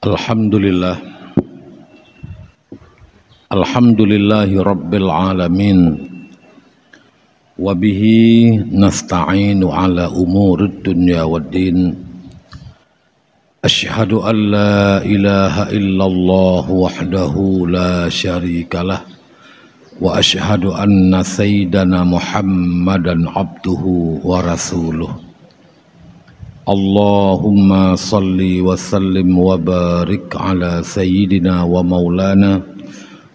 Alhamdulillah, alhamdulillahi rabbil alamin, wabihi nasta'inu ala umurid dunya waddin. Ashhadu an la ilaha illallah wahdahu la syarikalah, wa ashhadu anna sayyidana Muhammadan abduhu wa rasuluh. Allahumma salli wa sallim wa barik ala sayyidina wa maulana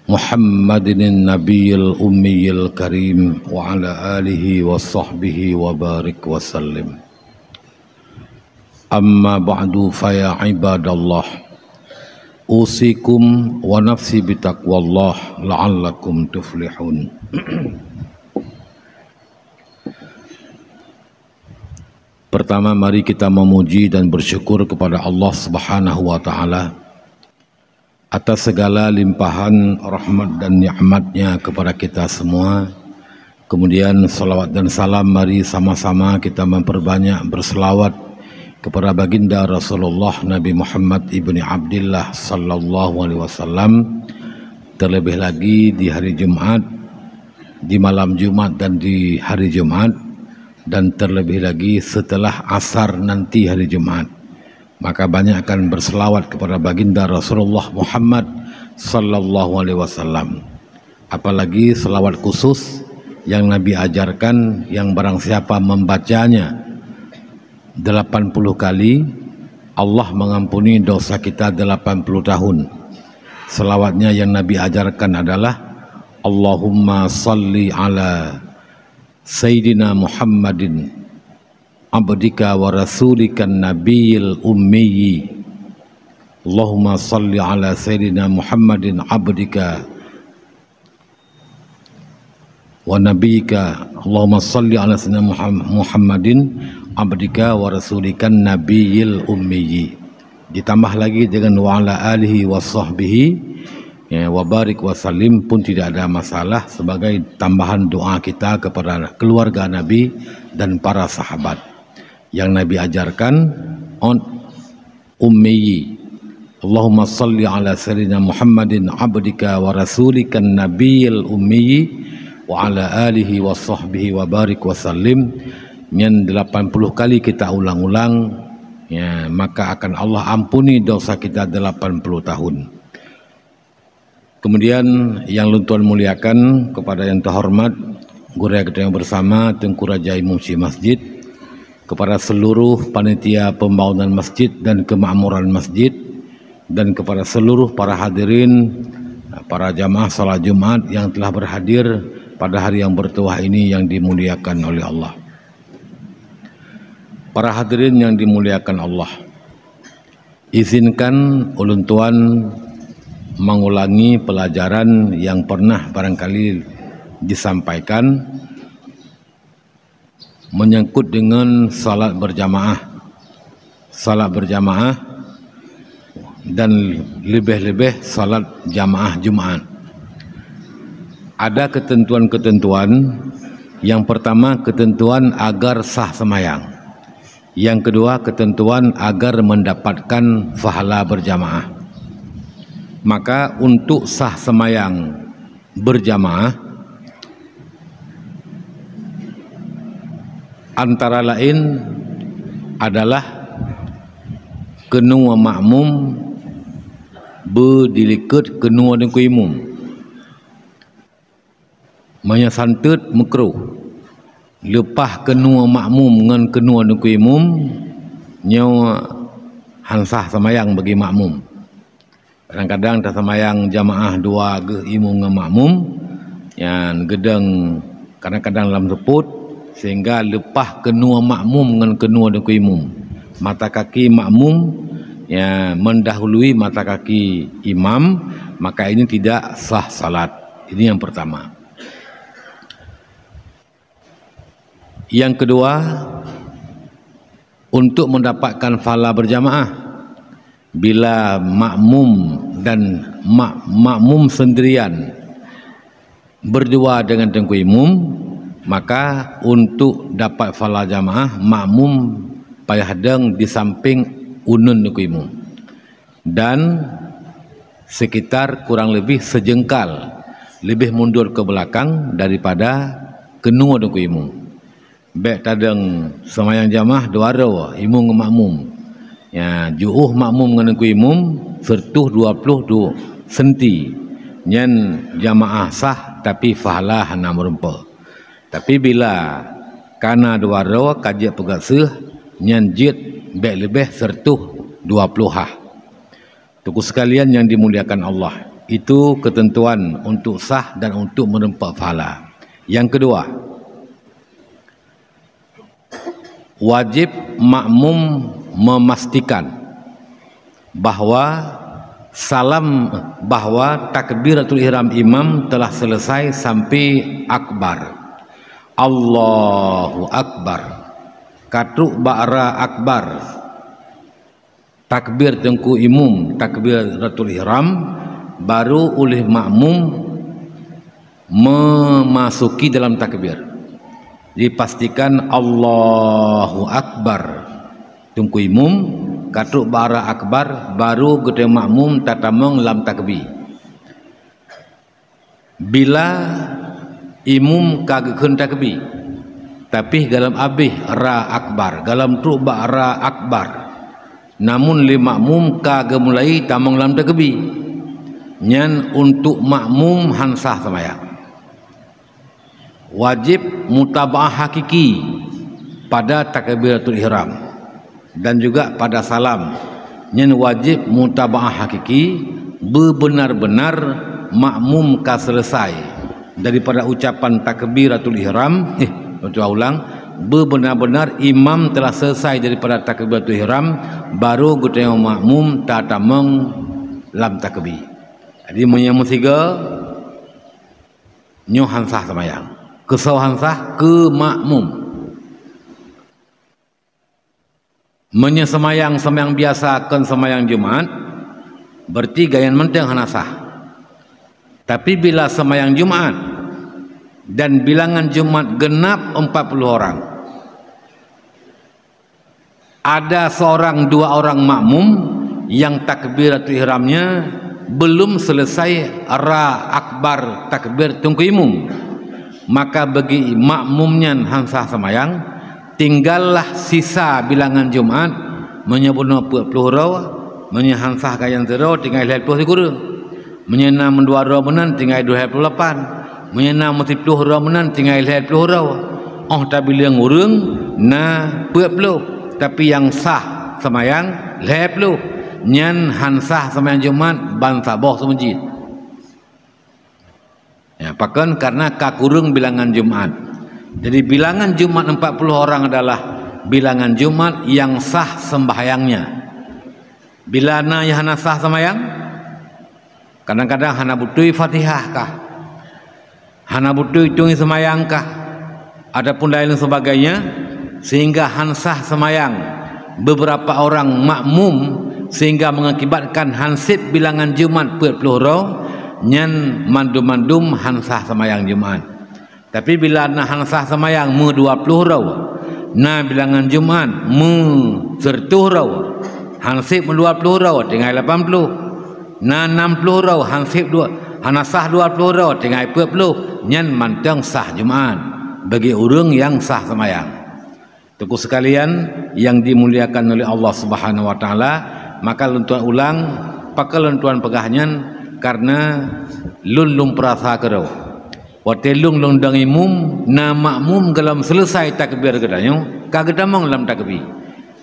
Muhammadin nabiyil ummiyil karim wa ala alihi wa sahbihi wa barik wa sallim. Amma ba'du fa ya ibadallah, usikum wa nafsi bitaqwallah la'allakum tuflihun. Pertama, mari kita memuji dan bersyukur kepada Allah Subhanahu wa Ta'ala atas segala limpahan rahmat dan nikmatnya kepada kita semua. Kemudian salawat dan salam, mari sama-sama kita memperbanyak berselawat kepada baginda Rasulullah Nabi Muhammad ibni Abdillah sallallahu alaihi wasallam. Terlebih lagi di hari Jumat, di malam Jumat dan di hari Jumat, dan terlebih lagi setelah asar nanti hari Jumat, maka banyak akan berselawat kepada baginda Rasulullah Muhammad sallallahu alaihi wasallam. Apalagi selawat khusus yang Nabi ajarkan, yang barang siapa membacanya 80 kali, Allah mengampuni dosa kita 80 tahun. Selawatnya yang Nabi ajarkan adalah Allahumma salli ala Sayyidina Muhammadin abdika wa rasulikan nabiyil ummiyi. Allahumma salli ala Sayyidina Muhammadin abdika wa nabiyika. Allahumma salli ala Sayyidina Muhammadin abdika wa rasulikan nabiyil ummiyi. Ditambah lagi dengan wa ala alihi wa sahbihi wa barik wa salim pun tidak ada masalah, sebagai tambahan doa kita kepada keluarga Nabi dan para sahabat yang Nabi ajarkan on ummiyi. Allahumma salli ala sayyidina Muhammadin abdika wa rasulikan nabiyil ummiyi wa ala alihi wa sahbihi wa barik wa salim. Yang 80 kali kita ulang-ulang, ya, maka akan Allah ampuni dosa kita 80 tahun. Kemudian yang Tuan muliakan, kepada yang terhormat Guru yang bersama Tengku Raja Musi Masjid, kepada seluruh panitia pembangunan masjid dan kemakmuran masjid, dan kepada seluruh para hadirin, para jamaah salat Jumat yang telah berhadir pada hari yang bertuah ini yang dimuliakan oleh Allah. Para hadirin yang dimuliakan Allah, izinkan ulun Tuan mengulangi pelajaran yang pernah barangkali disampaikan menyangkut dengan salat berjamaah dan lebih-lebih salat jamaah Jumat. Ada ketentuan-ketentuan. Yang pertama, ketentuan agar sah semayang. Yang kedua, ketentuan agar mendapatkan pahala berjamaah. Maka untuk sah semayang berjamaah antara lain adalah kenua makmum berdilikat kenua dengan imam. Menyasantut makruh. Lepas kenua makmum dengan kenua dengan imam, nyawa hansah semayang bagi makmum. Kadang-kadang tak semayang jamaah dua ke imam dengan makmum, yang gedeng kadang-kadang dalam seput, sehingga lepas kenua makmum dengan kenua dengan imam, mata kaki makmum yang mendahului mata kaki imam, maka ini tidak sah salat. Ini yang pertama. Yang kedua, untuk mendapatkan pahala berjamaah, bila makmum dan makmum sendirian berdua dengan tengku imam, maka untuk dapat pahala jamaah, makmum payah deng di samping unun tengku imam. dan sekitar kurang lebih sejengkal lebih mundur ke belakang daripada kenua dengan imam. Baik tadang semayang jamaah dua arah imam dengan makmum. Ya, juuh makmum dengan imam sertuh 22 senti. Nyan jamaah sah tapi fahala hana merempa. Tapi bila kana dua arah kajak pegat seh nyan jid baik lebih sertuh 20 hah. Tuku sekalian yang dimuliakan Allah, itu ketentuan untuk sah dan untuk menempat pahala. Yang kedua, wajib makmum memastikan bahawa takbiratul ihram imam telah selesai sampai akbar. Allahu akbar. Katuk ba'ra akbar. Takbir tengku imam, takbiratul ihram, baru oleh makmum memasuki dalam takbir. Dipastikan Allahu akbar tengku imam, katuk bara akbar, baru gede makmum tatamong dalam takbir. Bila imam kagekun takbir, tapi dalam abih ra akbar, dalam truk bara akbar, namun li makmum kagak mulai tamang dalam takbir, nyan untuk makmum hansah semayang. Wajib mutaba'ah hakiki pada takbiratul ihram dan juga pada salam. Nyan wajib mutaba'ah hakiki, benar-benar makmum ka selesai daripada ucapan takbiratul ihram. Untuk ulang, benar-benar imam telah selesai daripada takbiratul ihram, baru guteng makmum tatameng lam takbir. Jadi yang ketiga nyo hansah semayang, kesau hansah ke makmum. Menyesemayang semayang biasa kan semayang Jumat berarti gayan menteng hanasah. Tapi bila semayang Jumat dan bilangan Jumat genap 40 orang, ada seorang dua orang makmum yang takbiratul ihramnya belum selesai ra akbar takbir tungku imam, maka bagi makmumnya hansah semayang, tinggallah sisa bilangan Jumat menyebutna 40 raw, menyahansah kayan zero tinggal 20 kurang, menyenam 2 raw menan tinggal 28, menyenam 10 raw menan tinggal 20 raw. Oh tapi yang urang na 40, tapi yang sah semayang 20. Nyan hansah semayang Jumat ban saboh semajid. Ya, pakan karena kakurung bilangan Jumat. Jadi bilangan Jumat 40 orang adalah bilangan Jumat yang sah sembahyangnya. Bila na yang hana sah semayang, kadang-kadang hana butuh Fatihah kah, hana butuh hitung semayang kah, adapun lain sebagainya, sehingga hansah semayang beberapa orang makmum, sehingga mengakibatkan hansip bilangan Jumat 40 raw, nyan mandum-mandum hansah semayang Jumat. Tapi bila na hansah semayang 20 raw, na bilangan Jumat 30 raw, hansip 20 raw tinggal 80, na 60 raw hansip hanasah 20 raw tinggal 40, nyan manteng sah Jumat bagi orang yang sah semayang. Tuku sekalian yang dimuliakan oleh Allah Subhanahu wa taala, maka lentuan ulang pakai lentuan pegahnya karena lulung perasa kerau watelung lundang imum na makmum dalam selesai takbir gedanyo kagedamang dalam takbir.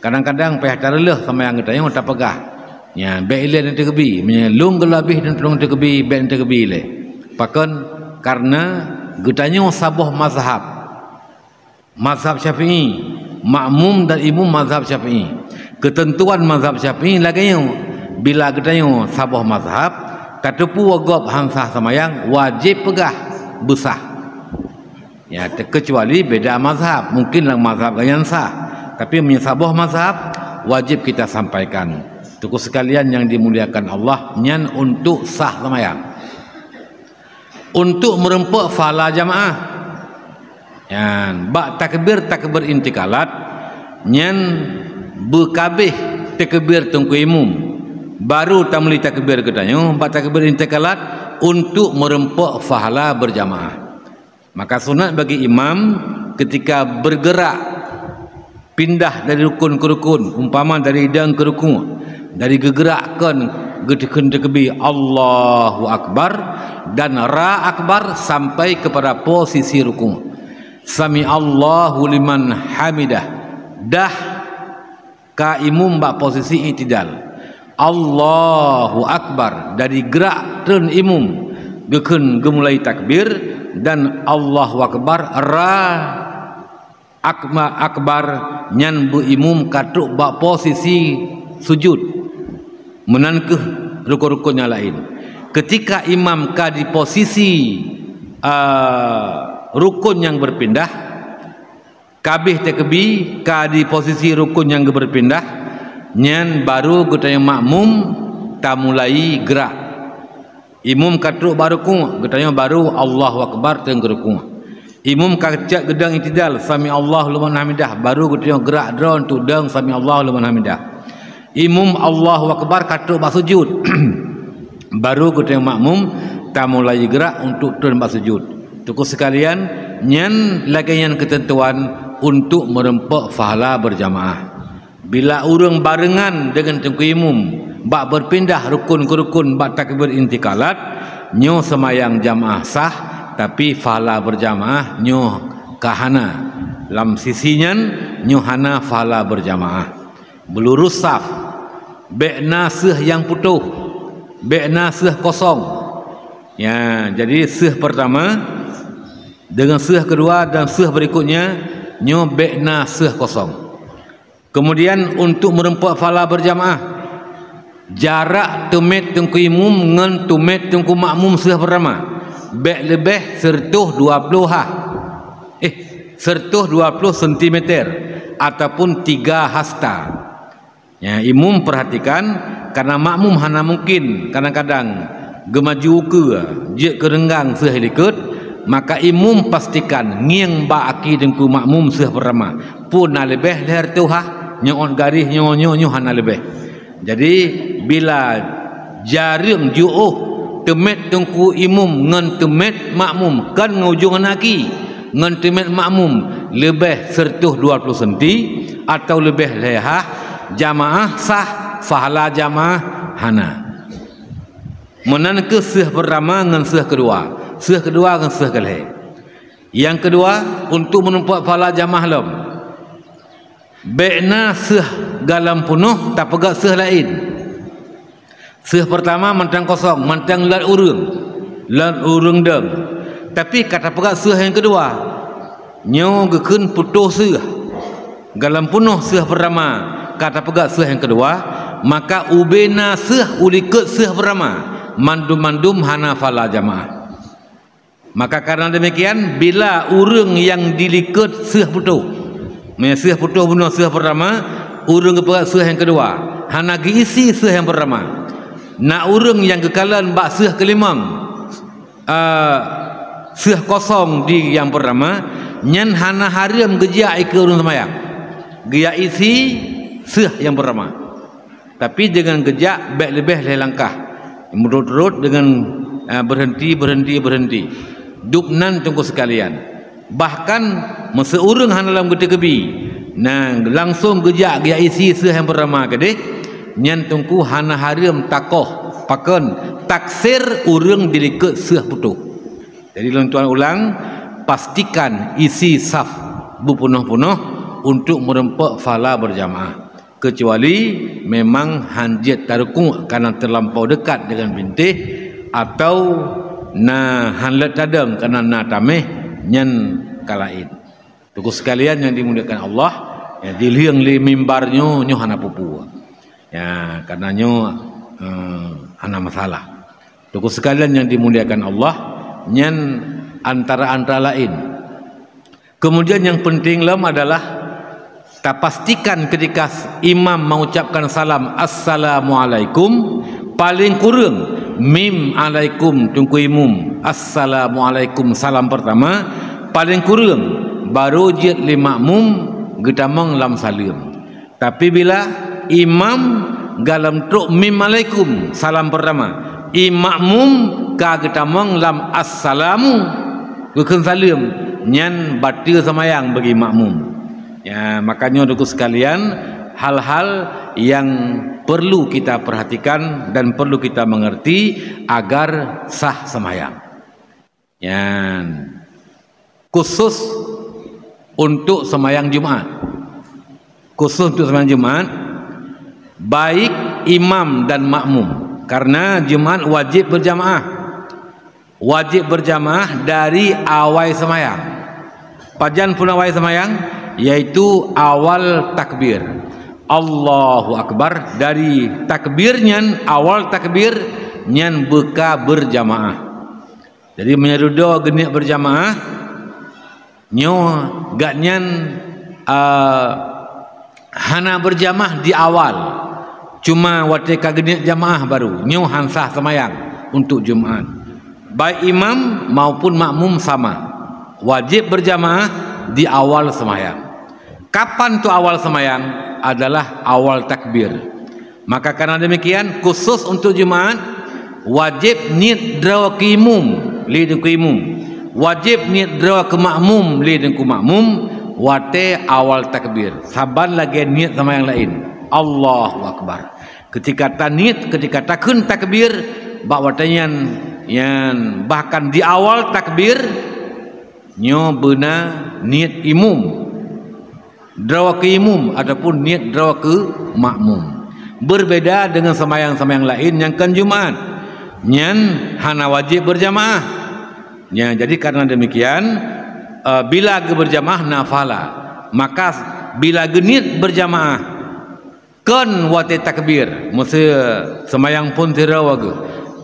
Kadang-kadang payah tareleh sama yang gedanyo tak pegah nya beile dan takbir menyelung gelabih dan tulung takbir ben takbir le pakan karena gedanyo sabuh mazhab Syafi'i, makmum dan imam mazhab Syafi'i. Ketentuan mazhab Syafi'i laganya bila gedanyo sabuh mazhab katupu wagab hansah semayang wajib pegah besah. Ya, kecuali beda mazhab, mungkinlah mazhab ganyan sah, tapi menyesabuh mazhab wajib kita sampaikan. Tuku sekalian yang dimuliakan Allah, nyan untuk sah semayang, untuk merempuk fala jamaah, yan bak takbir intikalat, nyan berkabih takbir tungku imam baru tamli takbir katanya, empat takbir intikalat untuk merempuk pahala berjamaah. Maka sunat bagi imam ketika bergerak pindah dari rukun ke rukun, umpama dari hidang ke rukun, dari gegerakkan getikan takbir Allahu Akbar dan Ra Akbar sampai kepada posisi rukun. Sami Allahu liman hamidah, dah ka imum bak posisi i'tidal. Allahu Akbar dari gerak turun imum geken gemulai takbir, dan Allahu Akbar Ra Akbar nyan bu imum katuk bak posisi sujud menangkeh rukun-rukunnya lain. Ketika imam ka di posisi rukun yang berpindah, kabeh takbir ka di posisi rukun yang berpindah, nyan baru kita yang makmum tak mulai gerak. Imam katuk baru ku, kita baru Allahu Akbar tenggeruku. Imam kacak gedang itidal sami Allahu liman hamidah, baru kita gerak drone tu dang sami Allahu liman hamidah. Imam Allahu Akbar katuk bak sujud. Baru kita yang makmum tak mulai gerak untuk turun bak sujud. Tuku sekalian, nyan lagi yang ketentuan untuk merempuk pahala berjamaah. Bila orang barengan dengan tengku imum bak berpindah rukun ke rukun bak takbir intikalat, nyo semayang jamaah sah, tapi pahala berjamaah nyo kahana. Lam sisinya nyo hana pahala berjamaah. Belurus saf, bekna seh yang putuh, bekna seh kosong. Ya, jadi seh pertama dengan seh kedua dan seh berikutnya nyo bekna seh kosong. Kemudian untuk merempuk pahala berjamaah, jarak tumet tengku imum dengan tumet tengku makmum seh pertama bek lebih sertuh 20 sertuh 20 cm ataupun 3 hasta. Ya, imum perhatikan, karena makmum hana mungkin kadang-kadang gemaju ke je kerenggang seh likut, maka imum pastikan ngiang ba aki dengku makmum seh pertama pun na lebih leher tuha nyon garis nyo hana lebih. Jadi bila jarim juuh temet tengku imum ngan temet makmum kan ngujung aki ngan temet makmum lebih sertuh 20 cm atau lebih lehah, jamaah sah, pahala jamaah hana. Menan ke seh pertama ngan seh kedua ngan seh keleh. Yang kedua, untuk menumpak pahala jamaah lom, bekna seh galam penuh tak pegak seh lain. Seh pertama mantang kosong, mantang lat urung deng. Tapi kata pegak seh yang kedua, nyo geken putuh seh galam penuh seh pertama, kata pegak seh yang kedua, maka ubena seh uliket seh pertama mandum-mandum hana fala jamaah. Maka karena demikian, bila urung yang diliket seh putuh, seh putuh bunuh seh pertama, urung kepegat seh yang kedua, hana giisi seh yang pertama. Nak urung yang kekalan bak seh kelimang, seh kosong di yang pertama, nyan hana haram gejak ke urung semayang, gejak isi seh yang pertama. Tapi dengan gejak baik lebih langkah, menurut dengan berhenti. Duknan tunggu sekalian. Bahkan meseurung hana dalam gede kebi, nah langsung gejak gaya isi seh yang pertama kedeh, nyan tungku hana haram takoh paken taksir urung diliket seh putuh. Jadi tuan ulang, pastikan isi saf bupunuh-punuh untuk merempuk pahala berjamaah. Kecuali memang hanjit tarukung karena terlampau dekat dengan bintih, atau na hanlet tadam karena na tameh nyan kalain. Tuku sekalian yang dimuliakan Allah, ya diliang li mimbarnyo nyo hana pupu. Ya, karena nyo hana masalah. Tuku sekalian yang dimuliakan Allah, nyan antara lain. Kemudian yang penting lam adalah tak pastikan ketika imam mengucapkan salam assalamualaikum, paling kurang mim alaikum tungku imum assalamualaikum salam pertama, paling kurang baru jid li makmum getamang lam salim. Tapi bila imam galam truk mimmalaikum salam pertama. Makmum ka getamong lam assalamu keun salam nyan batil semayang bagi makmum. Ya, makanya Duku sekalian, hal-hal yang perlu kita perhatikan dan perlu kita mengerti agar sah semayang. Ya, khusus untuk semayang Jumat. Khusus untuk semayang Jumat, baik imam dan makmum. Karena Jumat wajib berjamaah. Wajib berjamaah dari awal semayang. Pajan pun awal semayang, yaitu awal takbir. Allahu Akbar, dari takbirnya, awal takbir nyan buka berjamaah. Jadi menyerudo genik berjamaah, nyo gak nyan hana berjamaah di awal. Cuma waktu kagenik jamaah baru nyo hansah semayang untuk Jumat. Baik imam maupun makmum sama, wajib berjamaah di awal semayang. Kapan tu awal semayang? Adalah awal takbir. Maka karena demikian, khusus untuk Jumat wajib niat draw ke imam li ku imam, wajib niat draw ke makmum li ku makmum wate awal takbir. Saban lagi niat sama yang lain. Allahu Akbar. Ketika tanit, ketika takun takbir, bak watanyan yang bahkan di awal takbir nyo beuna niat imum, draw ke imum ataupun niat draw ke makmum. Berbeda dengan semayang-semayang lain yang kan Jumat, nyan hana wajib berjamaah. Ya, jadi karena demikian, bila berjamaah nafala, maka bila genit berjamaah kan wate takbir mesti semayang pun tira wagu.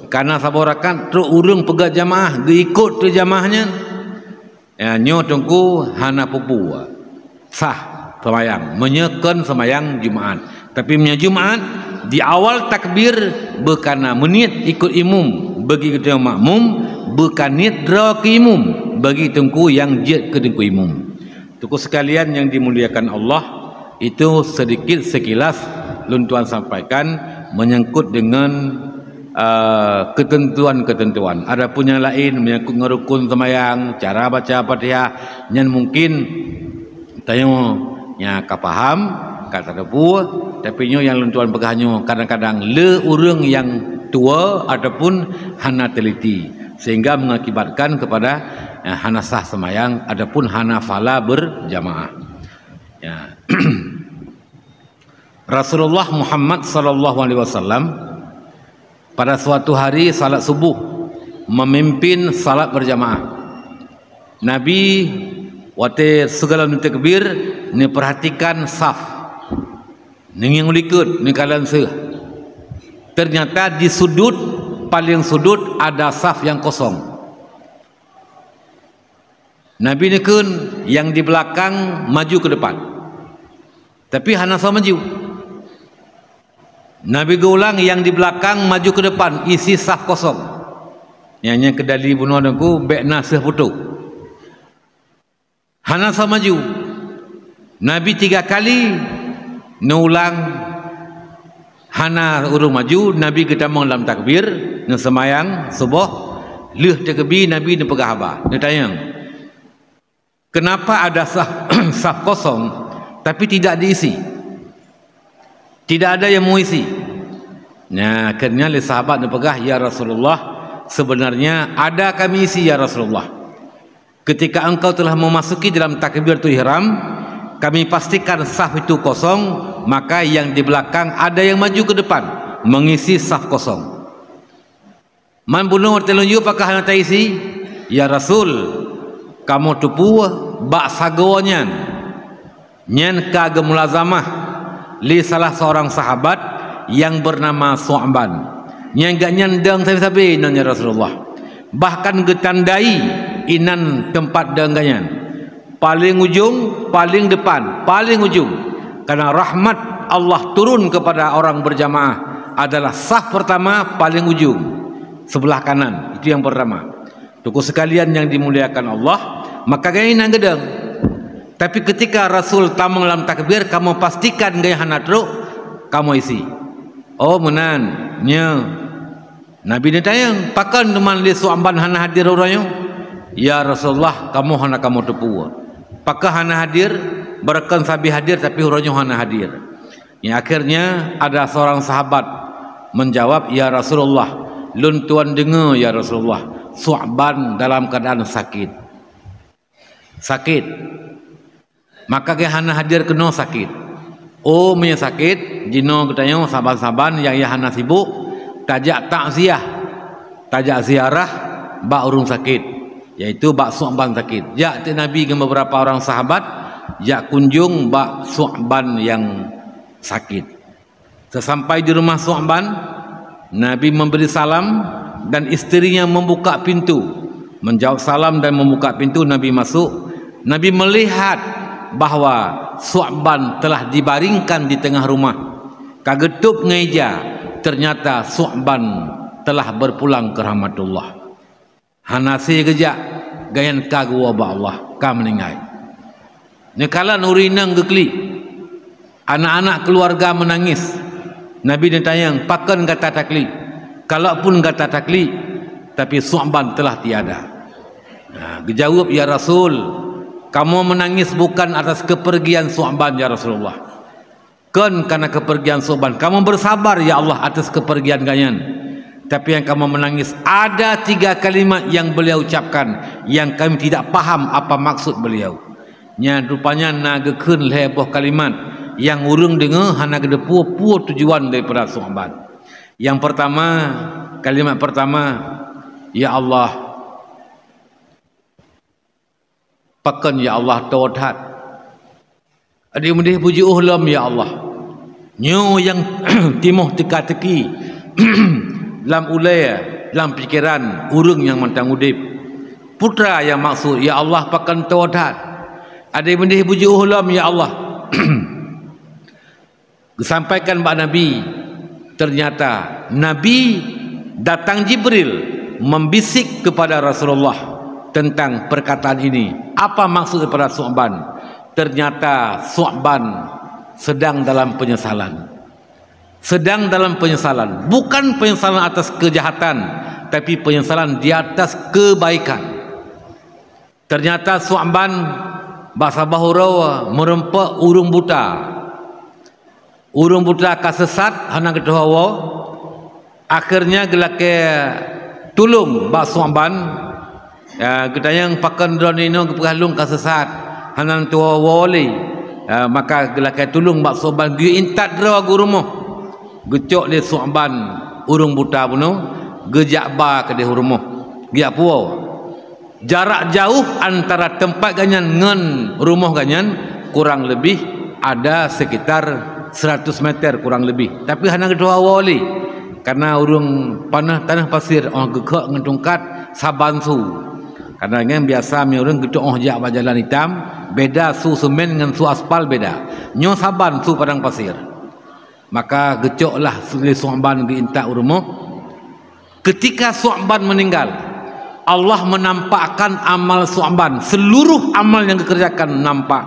Karena saborakan terus urung pegat jamaah ikut tu jamaahnya, ya nyo tungku hana pupu sah semayang, menyekan semayang Jumat. Tapi punya Jumat di awal takbir berkana menit ikut imum bagi kita makmum, bukan niat draw ke imum bagi tungku yang jet ke tungku imum. Tungku sekalian yang dimuliakan Allah, itu sedikit sekilas luntuan sampaikan menyangkut dengan ketentuan-ketentuan. Ada pun yang lain menyangkut ngerukun semayang, cara baca Fatihah, yang mungkin tanya nya kapaham kata depu, tapi nyo yang luntuan pegahanyo kadang-kadang le urang yang tua ataupun hana teliti, sehingga mengakibatkan kepada hana sah semayang ataupun hana fala berjamaah. Ya. Rasulullah Muhammad sallallahu alaihi wasallam pada suatu hari salat subuh memimpin salat berjamaah. Nabi waktu segala takbir ni perhatikan saf. Ning yang likut ni kalan seh. Ternyata di sudut paling sudut ada saf yang kosong. Nabi ni kun yang di belakang maju ke depan. Tapi hana sama maju. Nabi geulang yang di belakang maju ke depan, isi saf kosong. Yang kedali bunuh aku bekna seh putu. Hana sama maju. Nabi 3 kali nulang hana urung maju. Nabi kita dalam takbir ne semayang subuh leuh tekebi Nabi ne pegah haba. Ne tayang. Kenapa ada saf kosong tapi tidak diisi? Tidak ada yang mau isi. Nah, akhirnya oleh sahabat ne pegah, ya Rasulullah, sebenarnya ada kami isi ya Rasulullah. Ketika engkau telah memasuki dalam takbiratul ihram, kami pastikan saf itu kosong, maka yang di belakang ada yang maju ke depan mengisi saf kosong. Man bunuh telunjuk apakah hana isi? Ya Rasul, kamu tupu bak sagonya nyen ka gemulazamah li salah seorang sahabat yang bernama Su'ban, yang gak nyandang sabi-sabi nanya Rasulullah, bahkan getandai inan tempat dengganyan paling ujung, paling depan, paling ujung. Karena rahmat Allah turun kepada orang berjamaah adalah saf pertama paling ujung sebelah kanan, itu yang pertama. Tuku sekalian yang dimuliakan Allah, maka gaya nang gedeng. Tapi ketika Rasul tamu dalam takbir, kamu pastikan gaya hana truk, kamu isi. Oh menan nya Nabi ni tayang pakan teman li suamban hana hadir orangnya. Ya Rasulullah, kamu hana kamu tepu. Pakah hana hadir, berakan sabi hadir tapi orangnya hana hadir. Yang akhirnya ada seorang sahabat menjawab, ya Rasulullah, lun tuan dengar ya Rasulullah, suamban dalam keadaan sakit. Sakit. Maka ke hana hadir kena sakit. Oh punya sakit, jino katanya saban-saban yang ia hana sibuk, tajak takziah, tajak ziarah bak urung sakit, yaitu bak su'ban sakit. Jak Nabi dengan beberapa orang sahabat, jak kunjung bak su'ban yang sakit. Sesampai di rumah su'ban, Nabi memberi salam dan istrinya membuka pintu, menjawab salam dan membuka pintu. Nabi masuk. Nabi melihat bahawa Su'ban telah dibaringkan di tengah rumah. Kagetup ngeja, ternyata Su'ban telah berpulang ke rahmatullah. Hanasi gejak gayan kagua ba Allah ka meninggal. Nekala nurinang gekli, anak-anak keluarga menangis. Nabi ditanya, pakan kata takli. Kalaupun kata takli, tapi Su'ban telah tiada. Nah, dijawab, ya Rasul, kamu menangis bukan atas kepergian Su'ban ya Rasulullah, kan karena kepergian Su'ban. Kamu bersabar ya Allah atas kepergian ganyan. Tapi yang kamu menangis, ada 3 kalimat yang beliau ucapkan yang kami tidak paham apa maksud beliau. Nya rupanya nagekeun leboh kalimat yang urung dengar hana gede puo tujuan daripada Su'ban. Yang pertama, kalimat pertama, ya Allah, pakan ya Allah tawad. Adik mendih puji uhlam ya Allah. Nyo yang timuh teka-teki lam ulaya, lam pikiran urung yang mantang udip. Putra yang maksud ya Allah pakan tawad. Adik mendih puji uhlam ya Allah. Disampaikan Pak Nabi, ternyata Nabi datang Jibril membisik kepada Rasulullah tentang perkataan ini. Apa maksud daripada Su'ban? Ternyata Su'ban sedang dalam penyesalan. Sedang dalam penyesalan. Bukan penyesalan atas kejahatan, tapi penyesalan di atas kebaikan. Ternyata Su'ban bahasa bahura merempak urung buta. Urung buta kasesat hana kedawa. Akhirnya gelake tulung bak Su'ban. Ya, kita yang pakan dronino kepegalung kasesat hanan tua wali, maka gelakai tulung bak Su'ban gi intat dra gurumo gecok le Su'ban urung buta puno gejak ba ke de hurumo gia puo. Jarak jauh antara tempat ganyan ngen rumah ganyan kurang lebih ada sekitar 100 meter kurang lebih, tapi hanan kedua wali karena urung panah tanah pasir orang gegak ngentungkat sabansu. Karena yang biasa mi orang gedok jak jalan hitam, beda su semen dengan su aspal beda. Nyo saban su padang pasir. Maka gecoklah Su'ban di intak urumo. Ketika Su'ban meninggal, Allah menampakkan amal Su'ban, seluruh amal yang dikerjakan nampak.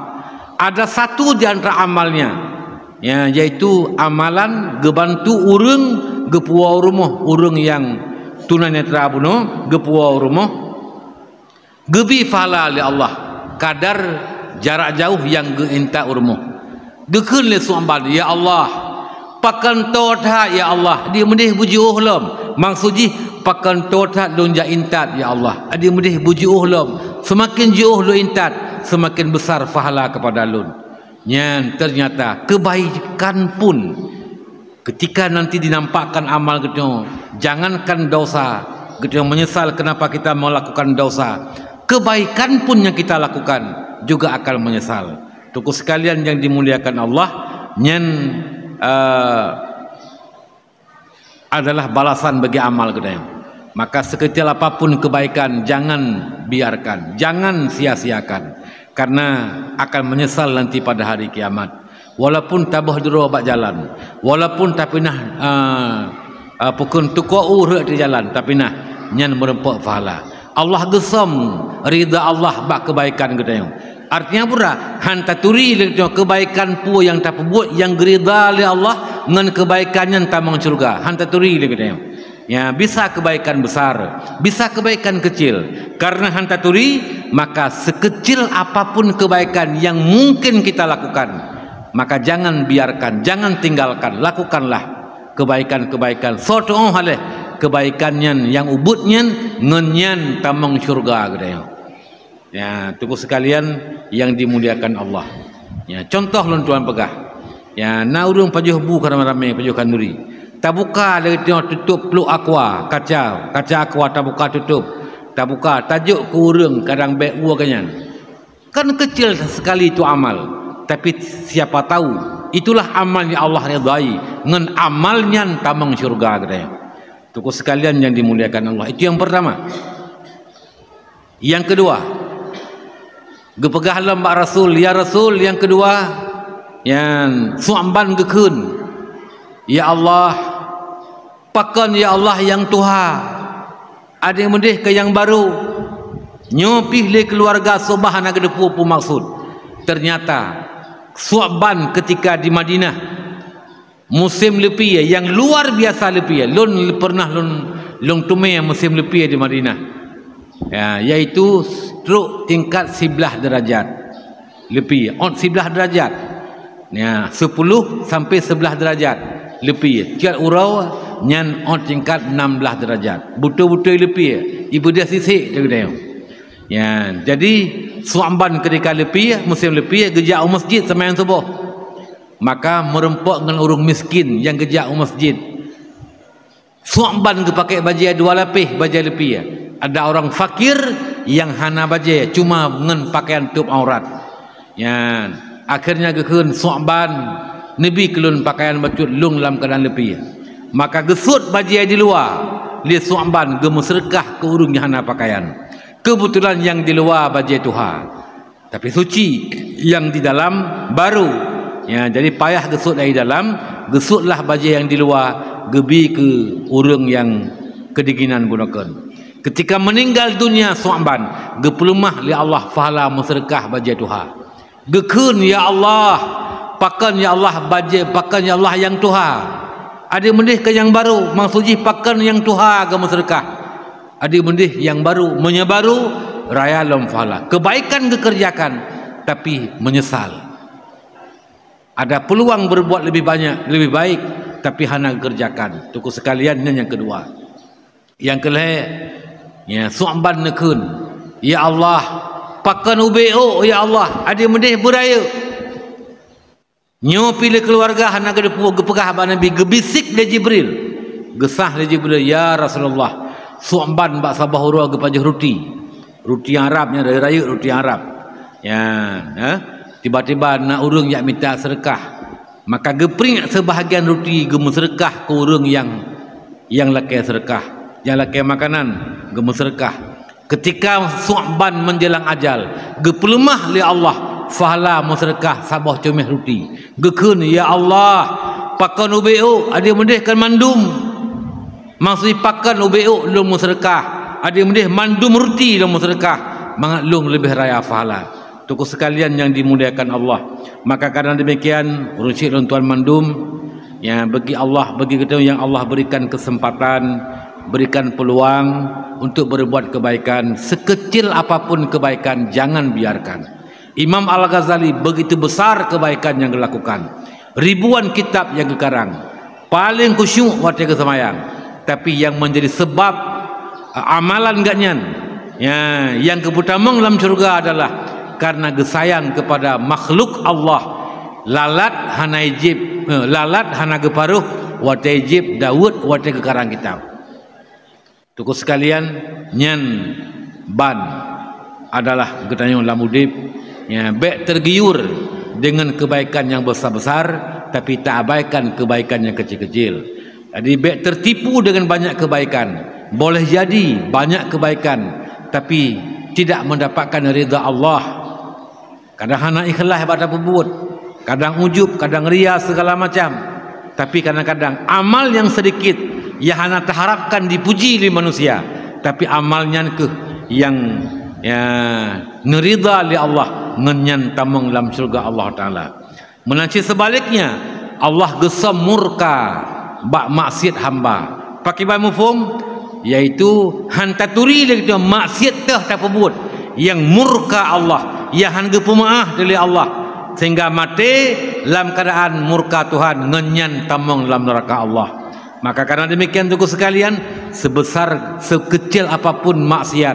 Ada satu di antara amalnya, ya, yaitu amalan gebantu urung gepuau rumah, urung yang tunanetra puno gepuau rumah. Gebi fala li Allah kadar jarak jauh yang geinta urmo. Gekeun li Su'ban, ya Allah pakan totha ya Allah, dia mendih buji uhlam. Maksudnya pakan totha lonja intat ya Allah, dia mendih buji uhlam. Semakin jauh lu intat, semakin besar pahala kepada lun. Nyan ternyata kebaikan pun ketika nanti dinampakkan amal gitu, jangankan dosa gitu menyesal kenapa kita melakukan dosa. Kebaikan pun yang kita lakukan juga akan menyesal. Tuku sekalian yang dimuliakan Allah, nyen adalah balasan bagi amal kita. Maka sekecil apapun kebaikan jangan biarkan, jangan sia-siakan, karena akan menyesal nanti pada hari kiamat. Walaupun tabah dulu bak jalan, walaupun tapi nah pukul tuku urut di jalan, tapi nah nyen merempok pahala. Allah gesam ridha Allah bak kebaikan kita. Artinya pura hanta turi kebaikan pu yang tak buat yang gerida oleh Allah ngan kebaikannya tamang syurga. Hanta turi lagi dia. Ya, bisa kebaikan besar, bisa kebaikan kecil. Karena hanta turi, maka sekecil apapun kebaikan yang mungkin kita lakukan, maka jangan biarkan, jangan tinggalkan, lakukanlah kebaikan-kebaikan. Sotoh haleh kebaikannya yang ubudnya ngenyan tamang syurga gitu. Ya, tuku sekalian yang dimuliakan Allah. Ya, contoh lon tuan pegah. Ya, na urung pajuh bu ramai-ramai pajuh kanduri. Tabuka lagi tengok tutup peluk aqua, kaca aqua tabuka tutup. Tabuka tajuk ke urang kadang baik gua kanyan. Kan kecil sekali itu amal, tapi siapa tahu itulah amal yang Allah ridai, ngan amalnya tamang syurga katanya. Tuku sekalian yang dimuliakan Allah. Itu yang pertama. Yang kedua, gepegah lambak Rasul, ya Rasul. Yang kedua, yang suamban gekun, ya Allah, pakan ya Allah yang Tuhan. Ada yang mendih ke yang baru, nyopih le keluarga sobah nak depu pu maksud. Ternyata suamban ketika di Madinah musim lepi yang luar biasa lepi. Lun pernah lun tumai musim lepi di Madinah. Ya, yaitu struk tingkat 11 derajat lebih, on 11 derajat. Ya, 10 sampai 11 derajat lebih. Tiap urau nyan on tingkat 16 derajat. Betul-betul lebih. Ibu dia sisik dia. Ya, jadi suamban ketika lebih, musim lebih gejak masjid sembahyang subuh. Maka merempok dengan orang miskin yang gejak masjid. Suamban ke pakai baju dua lapis, baju lebih. Ada orang fakir yang hana baju cuma ngen pakaian tutup aurat. Ya, akhirnya gekun suamban Nabi kelun pakaian bacut lung dalam keadaan lebih. Maka gesut baju di luar, li suamban gemusrekah ke urung yang hana pakaian. Kebetulan yang di luar baju Tuhan, tapi suci, yang di dalam baru. Ya, jadi payah gesut dari dalam, gesutlah baju yang di luar, gebi ke urung yang kedinginan gunakan. Ketika meninggal dunia suamban, gepelumah li Allah fahala musrekah baju Tuhan. Gekun ya Allah, pakan ya Allah baju, pakan ya Allah yang Tuhan. Ada mendih ke yang baru, maksudnya pakan yang Tuhan ke musrekah. Ada mendih yang baru, menyebaru raya lam fahala. Kebaikan dikerjakan tapi menyesal. Ada peluang berbuat lebih banyak, lebih baik, tapi hana kerjakan. Tuku sekalian yang kedua. Yang kelih, ya suamban nekun. Ya Allah, pakan ubeo ya Allah. Ada mendih beraya. Nyopi le keluarga hana gepegah ba Nabi, gebisik le Jibril. Gesah le Jibril, ya Rasulullah. Suamban bak sabah urua gepajuh roti. Roti yang Arabnya dari raya roti Arab. Ya, tiba-tiba nak urung yang minta sedekah, maka gepring sebahagian roti gemu sedekah ke urung yang lakai sedekah, yang lakai makanan gemu sedekah. Ketika suamban menjelang ajal, gepelemah li Allah fahala musredekah sabah comeh roti. Gekun ya Allah, pakan ubeo ada mendihkan mandum. Maksud pakan ubeo lu musredekah, ada mendih mandum roti lu musredekah, mangat lu lebih raya fahala. Tuku sekalian yang dimuliakan Allah. Maka karena demikian urusi tuan mandum, ya bagi Allah, bagi kita yang Allah berikan kesempatan, berikan peluang untuk berbuat kebaikan, sekecil apapun kebaikan jangan biarkan. Imam Al-Ghazali begitu besar kebaikan yang dilakukan, ribuan kitab yang dikarang, paling khusyuk waktu kesemayang, tapi yang menjadi sebab amalan ganyan, ya yang keputamang dalam surga adalah karena gesayang kepada makhluk Allah. Lalat hana ijib, lalat hana geparuh wate ijib Daud wate kekarang kitab. Tuku sekalian, nyan ban adalah getanyong lamudib, ya baik tergiur dengan kebaikan yang besar-besar tapi tak abaikan kebaikan yang kecil-kecil. Jadi baik tertipu dengan banyak kebaikan, boleh jadi banyak kebaikan tapi tidak mendapatkan ridha Allah. Kadang hana ikhlas pada pembuat, kadang ujub, kadang ria segala macam. Tapi kadang-kadang amal yang sedikit ya hana terharapkan dipuji oleh manusia, tapi amalnya ke yang ya nerida li Allah, ngenyan tamang dalam surga Allah Taala. Menanci sebaliknya, Allah gesam murka bak maksiat hamba. Pakai bahasa mufhum, iaitu hantaturi lagi tu maksiat tah tak perbuat yang murka Allah, yang hangga pemaah dari Allah sehingga mati dalam keadaan murka Tuhan, ngenyan tamong dalam neraka Allah. Maka karena demikian tuku sekalian, sebesar sekecil apapun maksiat,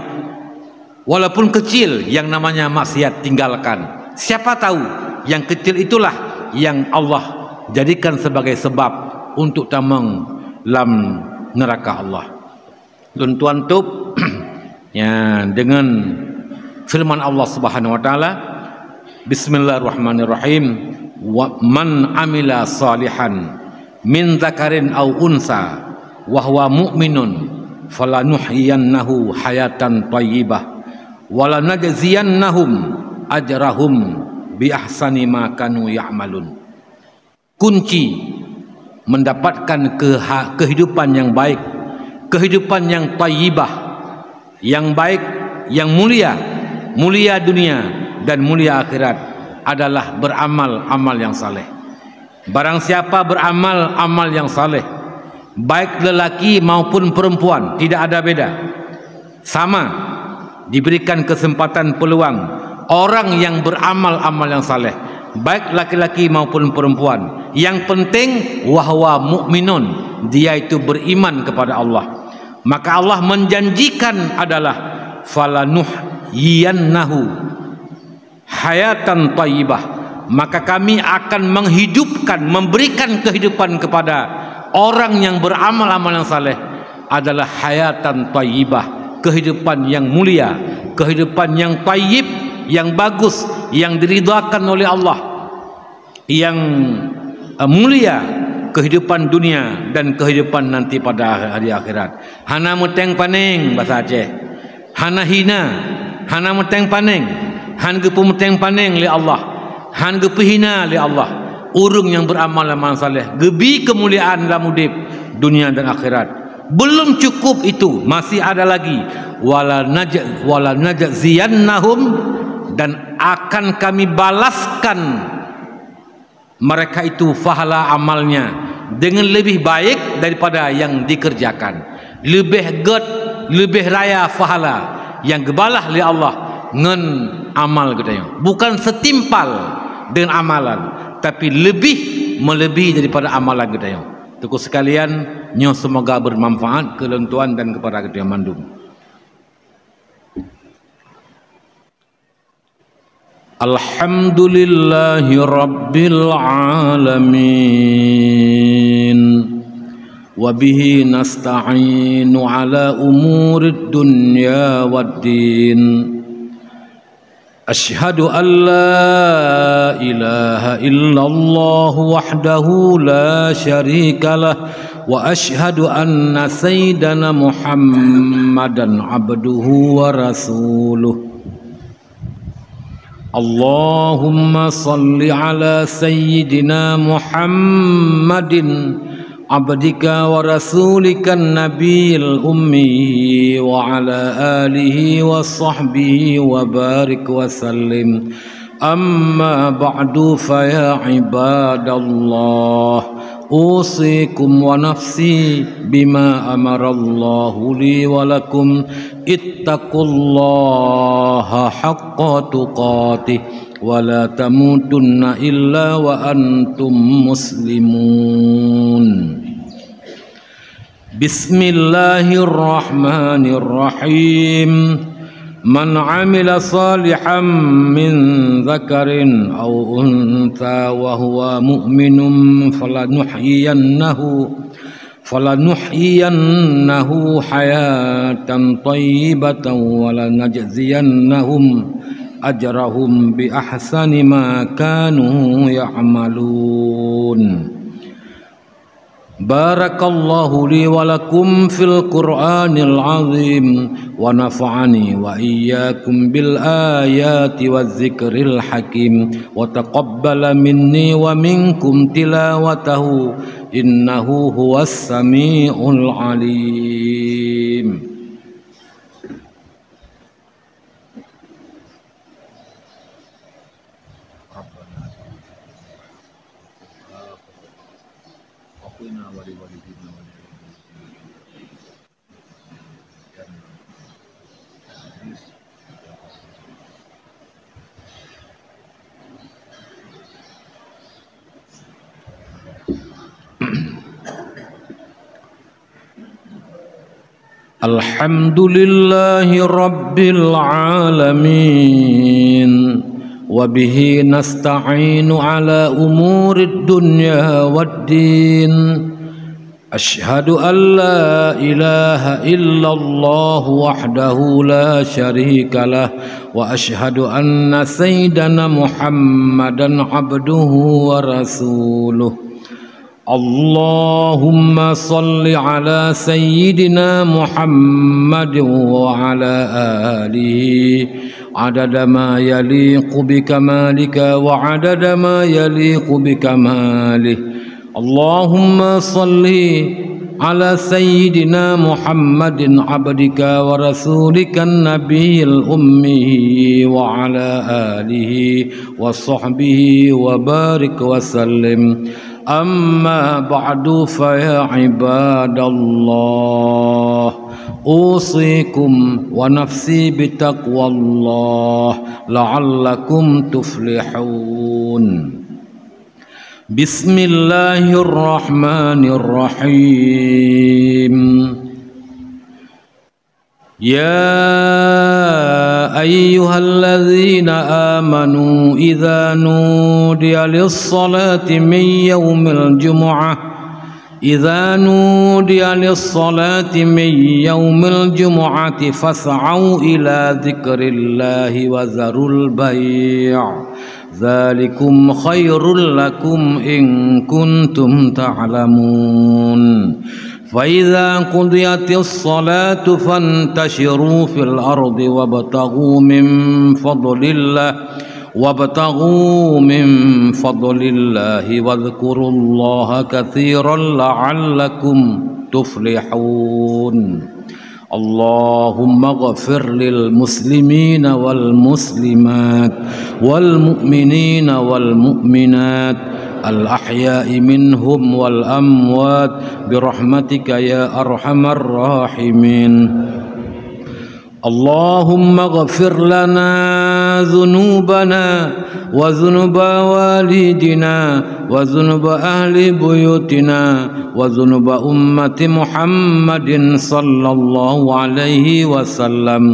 walaupun kecil yang namanya maksiat, tinggalkan. Siapa tahu yang kecil itulah yang Allah jadikan sebagai sebab untuk tamang dalam neraka Allah. Tuan-tuan tup ya, dengan firman Allah Subhanahu wa taala, Bismillahirrahmanirrahim, wa man amila salihan min dzakarin aw unsa wa huwa mu'minun falanuhyiyannahu hayatan thayyibah wa lanajziyannahum ajrahum bi ahsani ma kanu ya'malun. Kunci mendapatkan kehidupan yang baik, kehidupan yang thayyibah, yang baik, yang mulia, mulia dunia dan mulia akhirat adalah beramal amal yang saleh. Barang siapa beramal amal yang saleh, baik lelaki maupun perempuan, tidak ada beda, sama diberikan kesempatan peluang. Orang yang beramal amal yang saleh, baik laki-laki maupun perempuan, yang penting wahwa mu'minun, dia itu beriman kepada Allah. Maka Allah menjanjikan adalah falanuhyiyannahu hayatan thayyibah, maka kami akan menghidupkan, memberikan kehidupan kepada orang yang beramal amal yang saleh adalah hayatan thayyibah, kehidupan yang mulia, kehidupan yang thayyib, yang bagus, yang diridhakan oleh Allah, yang mulia, kehidupan dunia dan kehidupan nanti pada hari akhirat. Hana muteng paning bahasa Aceh, hana hina, hana muteng paning, han gepu muteng paning li Allah, han gepu hina li Allah. Urung yang beramal amal saleh gebi kemuliaan dalam hidup dunia dan akhirat. Belum cukup itu, masih ada lagi, wala najziyannahum, dan akan kami balaskan mereka itu pahala amalnya dengan lebih baik daripada yang dikerjakan, lebih ged, lebih raya pahala yang gebalah oleh Allah ngen amal gedanya, bukan setimpal dengan amalan, tapi lebih melebihi daripada amalan gedanya. Tuku sekalian, nyo semoga bermanfaat ke tuan dan kepada gedaya mandum. Alhamdulillahi Rabbil Alamin, wabihi nasta'inu ala umurid dunya waddin. Ashhadu an la ilaha illallah wahdahu la syarika lah, wa ashhadu anna sayyidana Muhammadan abduhu wa rasuluh. Allahumma salli ala sayyidina Muhammadin abdika wa rasulika nabiyil ummi wa ala alihi wa sahbihi wa barik wa sallim. Amma ba'du, fa ya ibadallah, usikum wa nafsi bima amarallahu li wa lakum, ittaqullaha haqqa tuqatih wa la tamutunna illa wa antum muslimun. Bismillahirrahmanirrahim. Man amila salihan min dzakarin aw untha wa huwa mu'minun falanuhyiyannahu hayatan thayyibatan wa lanajziyannahum ajrahum bi ahsani ma kanu ya'malun. Barakallahu li wa lakum fil Qur'anil azim, wa nafa'ani wa iyyakum bil ayati waz zikril hakim, wa taqabbala minni wa minkum tilawatahu innahu huwas samiul alim. Alhamdulillahi Rabbil Alamin. Wabihi nasta'inu ala umurid dunya waddin. Ashhadu an la ilaha illallah wahdahu la sharika lah. Wa ashhadu anna sayyidana Muhammadan abduhu wa rasuluh. Allahumma salli ala sayyidina Muhammad wa ala alihi adada ma yaliqu bikamalika wa adada ma yaliqu bikamalih. Allahumma salli ala sayyidina Muhammadin abdika wa rasulika nabiyil ummi wa ala alihi wa sahbihi wa barik wa sallim. أما بعد فيا عباد الله أوصيكم ونفسي بتقوى الله لعلكم تفلحون. بسم الله الرحمن الرحيم. يا أيها الذين آمنوا إذا نودي للصلاة من يوم الجمعة فاسعوا إلى ذكر الله وذروا البيع ذلكم خير لكم إن كنتم تعلمون. فإذا قضيت الصلاة فانتشروا في الأرض وابتغوا من فضل الله واذكروا الله كثيرا لعلكم تفلحون. اللهم اغفر للمسلمين والمسلمات والمؤمنين والمؤمنات الأحياء منهم والأموات برحمتك يا أرحم الراحمين. اللهم اغفر لنا ذنوبنا وذنوب والدنا وذنوب أهل بيوتنا وذنوب أمة محمد صلى الله عليه وسلم.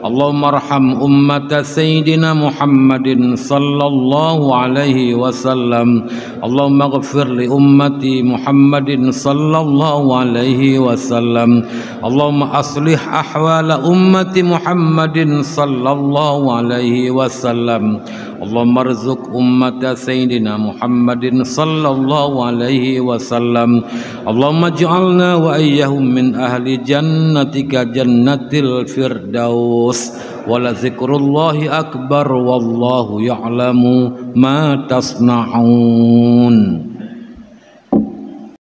اللهم ارحم أمة سيدنا محمد صلى الله عليه وسلم. اللهم اغفر لأمة محمد صلى الله عليه وسلم. اللهم أصلح أحوال أمة محمد صلى الله عليه وسلم. اللهم ارزق أمة سيدنا محمد صلى الله عليه وسلم. اللهم اجعلنا وإياهم من أهل جنتك جنة الفردوس. ولذكر الله أكبر والله يعلم ما تصنعون.